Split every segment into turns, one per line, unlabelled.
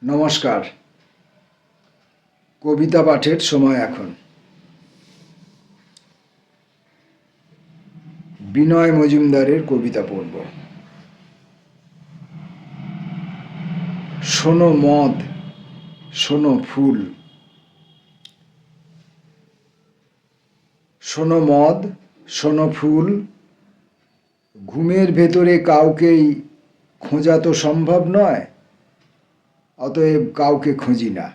নমস্কার। কবিতা পাঠের সময় এখন। বিনয় মজুমদারের কবিতা পড়ব। শোনো মদ, শোনো ফুল। শোনো মদ, শোনো ফুল। ঘুমের ভেতরে কাউকেই খোঁজা তো সম্ভব নয়, অতএব কাউকে খুঁজি না।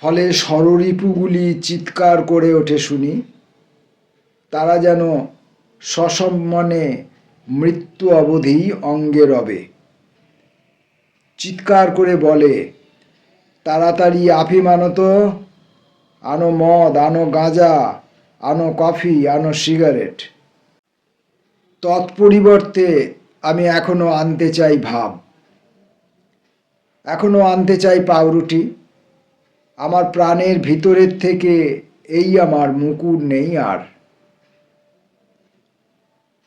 ফলে ষড়রিপুগুলি চিৎকার করে ওঠে শুনি, তারা যেন সসম্মানে মৃত্যু অবধি অঙ্গে রবে। চিৎকার করে বলে, তাড়াতাড়ি আফিম আনো তো, আনো মদ, আনো গাঁজা, আনো কফি, আনো সিগারেট। তৎপরিবর্তে আমি এখনো আনতে চাই ভাব, এখনো আনতে চাই পাউরুটি। আমার প্রাণের ভিতরের থেকে এই আমার মুকুর নেই আর।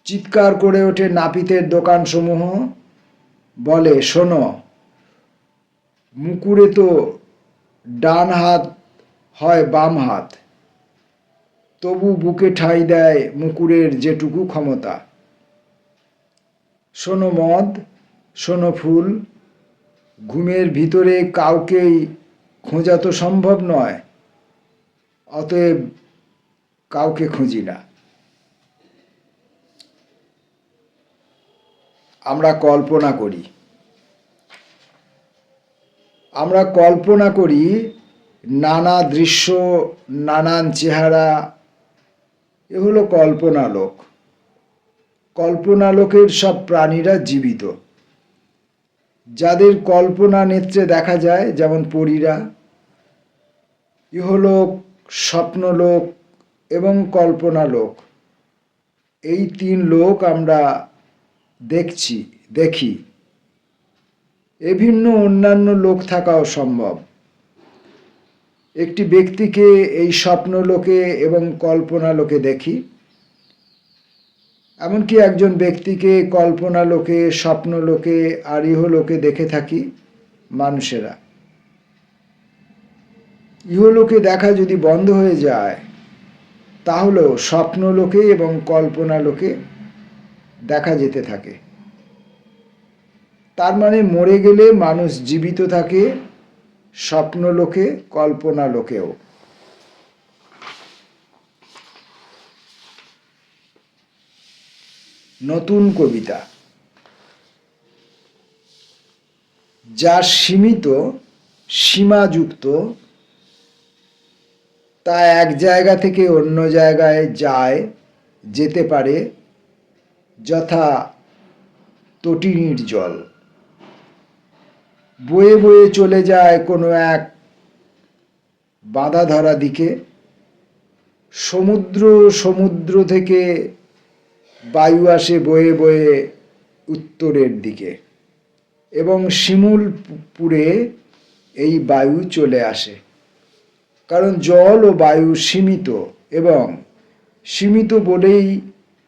চিৎকার করে ওঠে নাপিতের দোকানসমূহ, বলে, শোনো, মুকুরে তো ডান হাত হয় বাম হাত, তবু বুকে ঠাঁই দেয় মুকুরের যেটুকু ক্ষমতা। শোনো মদ, শোনো ফুল। ঘুমের ভিতরে কাউকেই খোঁজা তো সম্ভব নয়, অতএব কাউকে খুঁজি না। আমরা কল্পনা করি, আমরা কল্পনা করি নানা দৃশ্য, নানান চেহারা। এ হলো কল্পনা লোক। কল্পনা লোকের সব প্রাণীরা জীবিত। যাদের কল্পনা নেত্রে দেখা যায়, যেমন পরীরা, ইহলোক, স্বপ্নলোক এবং কল্পনা লোক, এই তিন লোক আমরা দেখি। এ ভিন্ন অন্যান্য লোক থাকাও সম্ভব। একটি ব্যক্তিকে এই স্বপ্নলোকে এবং কল্পনা লোকে দেখি, এমনকি একজন ব্যক্তিকে কল্পনা লোকে, স্বপ্নলোকে আর ইহলোকে দেখে থাকি মানুষেরা। ইহলোকে দেখা যদি বন্ধ হয়ে যায়, তাহলেও স্বপ্নলোকে এবং কল্পনা লোকে দেখা যেতে থাকে। তার মানে মরে গেলে মানুষ জীবিত থাকে স্বপ্নলোকে, কল্পনা লোকেও। নতুন কবিতা। যা সীমিত, সীমাযুক্ত, তা এক জায়গা থেকে অন্য জায়গায় যেতে পারে, যথা তটিনীর জল। বয়ে বয়ে চলে যায় কোনো এক বাঁধা ধরা দিকে। সমুদ্র থেকে বায়ু আসে বয়ে বয়ে উত্তরের দিকে, এবং শিমুলপুরে এই বায়ু চলে আসে। কারণ জল ও বায়ু সীমিত, এবং সীমিত বলেই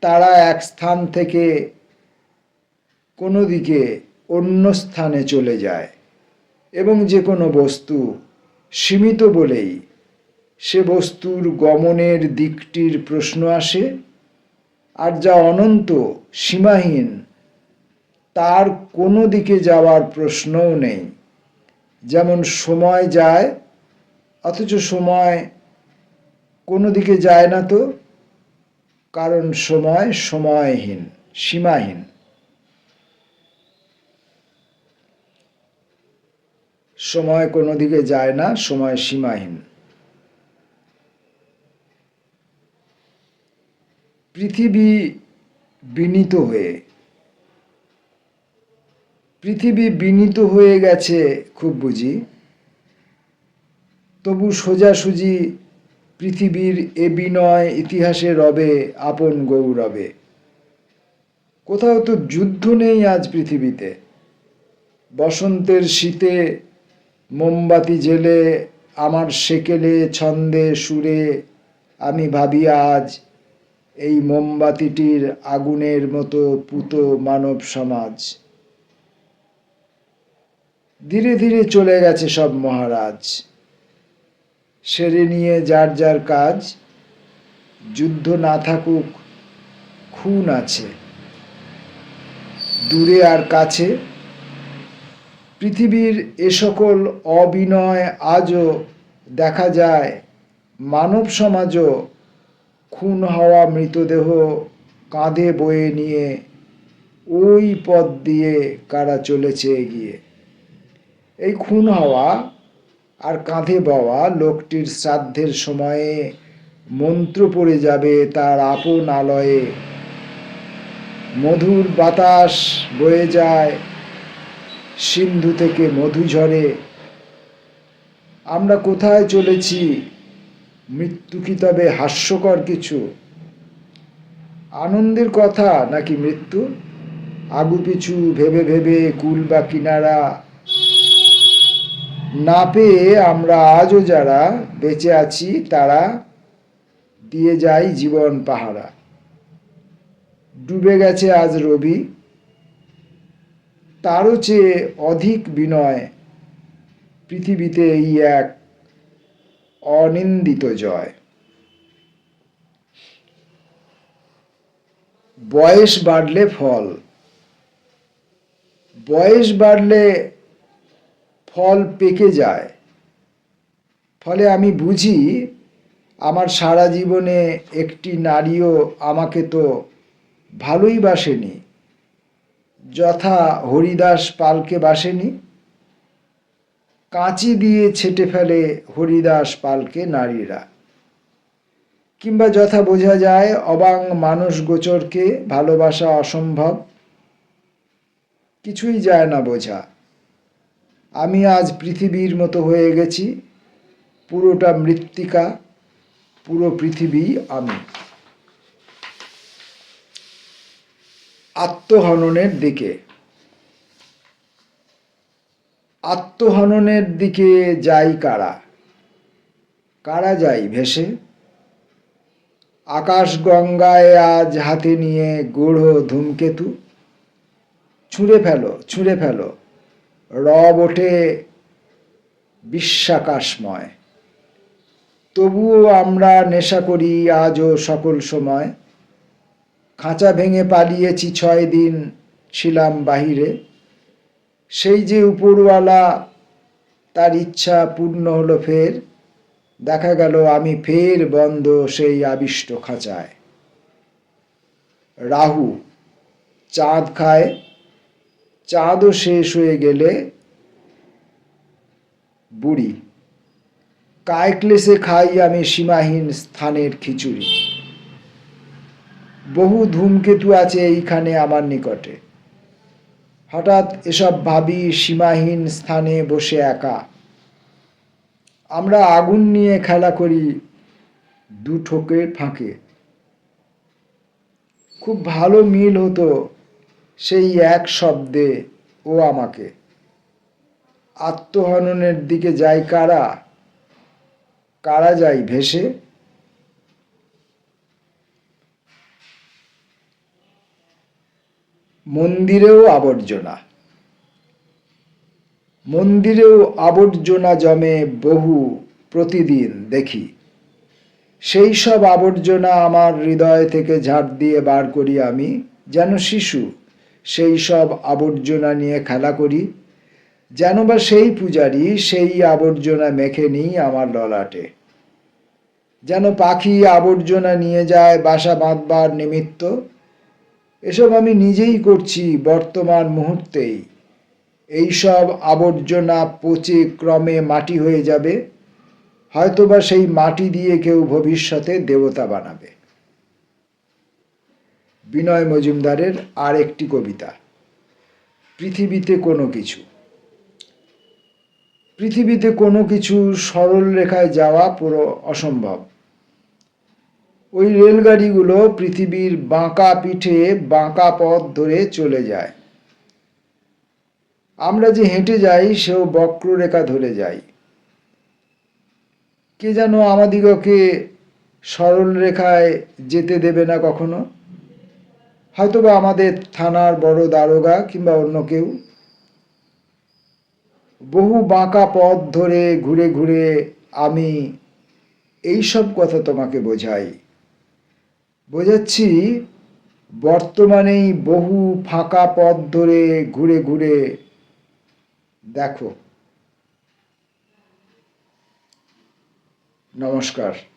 তারা এক স্থান থেকে কোনো দিকে অন্য স্থানে চলে যায়। এবং যে কোনো বস্তু সীমিত বলেই সে বস্তুর গমনের দিকটির প্রশ্ন আসে। আর যা অনন্ত, সীমাহীন, তার কোনো দিকে যাওয়ার প্রশ্নও নেই। যেমন সময় যায়, অথচ সময় কোনো দিকে যায় না তো, কারণ সময় সময়হীন, সীমাহীন। সময় কোনো দিকে যায় না, সময় সীমাহীন। পৃথিবী বিনীত হয়ে গেছে খুব বুঝি, তবু সোজাসুজি পৃথিবীর এ বিনয় ইতিহাসে রবে আপন গৌরবে। কোথাও তো যুদ্ধ নেই আজ পৃথিবীতে। বসন্তের শীতে মোমবাতি জেলে আমার সেকেলে ছন্দে সুরে আমি ভাবি আজ এই মোমবাতিটির আগুনের মতো পুত মানব সমাজ। ধীরে ধীরে চলে গেছে সব মহারাজ, সেরে নিয়ে যার যার কাজ। যুদ্ধ না থাকুক, খুন আছে দূরে আর কাছে। পৃথিবীর এ সকল অবিনয় আজও দেখা যায়। মানব সমাজও খুন হওয়া মৃতদেহ কাঁধে বয়ে নিয়ে ওই পথ দিয়ে কারা চলেছে এগিয়ে। এই খুন হওয়া আর কাঁধে বওয়া লোকটির শ্রাদ্ধের সময়ে মন্ত্র পড়ে যাবে তার আপন আলয়ে। মধুর বাতাস বয়ে যায়, সিন্ধু থেকে মধু ঝরে। আমরা কোথায় চলেছি? মৃত্যু কি তবে হাস্যকর কিছু? আনন্দের কথা নাকি মৃত্যু? আগুপিছু ভেবে ভেবে কুল বা কিনারা না পেয়ে আমরা আজও যারা বেঁচে আছি তারা দিয়ে যাই জীবন পাহারা। ডুবে গেছে আজ রবি, তারও চেয়ে অধিক বিনয় পৃথিবীতে এই এক অনিন্দিত জয়। বয়স বাড়লে ফল, বয়স বাড়লে ফল পেকে যায়। ফলে আমি বুঝি আমার সারা জীবনে একটি নারীও আমাকে তো ভালোই বাসেনি, যথা হরিদাস পালকে বাসেনি। কাঁচি দিয়ে ছেঁটে ফেলে হরিদাস পালকে নারীরা। কিংবা যথা বোঝা যায় অবাং মানুষ গোচরকে ভালোবাসা অসম্ভব। কিছুই যায় না বোঝা। আমি আজ পৃথিবীর মতো হয়ে গেছি, পুরোটা মৃত্তিকা, পুরো পৃথিবী আমি। আত্মহননের দিকে, আত্মহননের দিকে যাই কারা? কারা যাই ভেসে? আকাশ গঙ্গায় আজ হাতে নিয়ে গূঢ় ধূমকেতু। ছুঁড়ে ফেলো, ছুঁড়ে ফেলো, রব ওঠে বিশ্বাকাশময়। তবুও আমরা নেশা করি আজও সকল সময়। খাঁচা ভেঙে পালিয়েছি 6 দিন, ছিলাম বাহিরে। সেই যে উপরওয়ালা, তার ইচ্ছা পূর্ণ হলো ফের। দেখা গেল আমি ফের বন্ধ সেই আবিষ্ট খাঁচায়। রাহু চাঁদ খায়, চাঁদও শেষ হয়ে গেলে বুড়ি। কায় ক্লেশে খাই আমি সীমাহীন স্থানের খিচুড়ি। বহু ধূমকেতু আছে এইখানে আমার নিকটে। হঠাৎ এসব ভাবি সীমাহীন স্থানে বসে একা। আমরা আগুন নিয়ে খেলা করি দু ঠোকের ফাঁকে। খুব ভালো মিল হতো সেই এক শব্দে ও আমাকে। আত্মহননের দিকে যায় কারা? কারা যায় ভেসে? মন্দিরেও আবর্জনা, মন্দিরেও আবর্জনা জমে বহু প্রতিদিন দেখি। সেই সব আবর্জনা আমার হৃদয় থেকে ঝাড় দিয়ে বার করি আমি, যেন শিশু সেই সব আবর্জনা নিয়ে খেলা করি। যেন বা সেই পূজারী সেই আবর্জনা মেখে নিই আমার ললাটে। যেন পাখি আবর্জনা নিয়ে যায় বাসা বাঁধবার নিমিত্ত। এসব আমি নিজেই করছি বর্তমান মুহূর্তেই। এইসব আবর্জনা পচে ক্রমে মাটি হয়ে যাবে। হয়তোবা সেই মাটি দিয়ে কেউ ভবিষ্যতে দেবতা বানাবে। বিনয় মজুমদারের আর একটি কবিতা, পৃথিবীতে কোনো কিছু। পৃথিবীতে কোনো কিছু সরল রেখায় যাওয়া পুরো অসম্ভব। ওই রেলগাড়িগুলো পৃথিবীর বাঁকা পিঠে বাঁকা পথ ধরে চলে যায়। আমরা যে হেঁটে যাই সেও বক্ররেখা ধরে যাই। কে যেন আমাদিগকে সরল রেখায় যেতে দেবে না কখনো। হয়তোবা আমাদের থানার বড় দারোগা কিংবা অন্য কেউ। বহু বাঁকা পথ ধরে ঘুরে ঘুরে আমি এইসব কথা তোমাকে বোঝাই। বোঝাচ্ছি বর্তমানেই বহু ফাঁকা পথ ধরে ঘুরে ঘুরে দেখো। নমস্কার।